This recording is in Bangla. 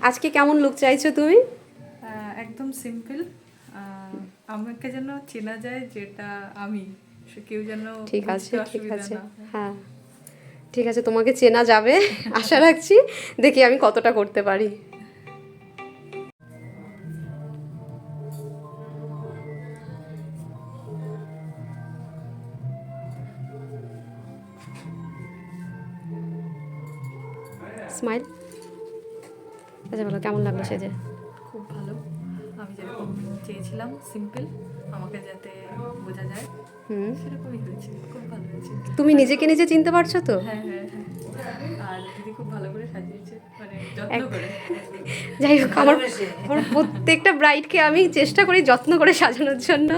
আজকে কেমন লুক চাইছো তুমি? একদম সিম্পল, আমাকে যেন চেনা যায় যেটা আমি, কেউ যেন ঠিক আছে, বুঝতে ঠিক অসুবিধা আছে। না হয়। হ্যাঁ, ঠিক আছে, তোমাকে চেনা যাবে আশা রাখছি। দেখি আমি কতটা করতে পারি। স্মাইল। আচ্ছা বলো, কেমন লাগলো সেজে? খুব ভালো, আমি যেরকম চেয়েছিলাম সিম্পল, আমাকে যাতে বোঝা যায় হুম। সেরকমই হয়েছে, খুব ভালো হয়েছে। তুমি নিজেকে নিজে চিনতে পারছো তো? হ্যাঁ হ্যাঁ হ্যাঁ, আর দিদি খুব ভালো করে সাজিয়েছে, মানে যত্ন এক করে। যাই হোক, আমার আমার প্রত্যেকটা ব্রাইডকে আমি চেষ্টা করি যত্ন করে সাজানোর জন্য।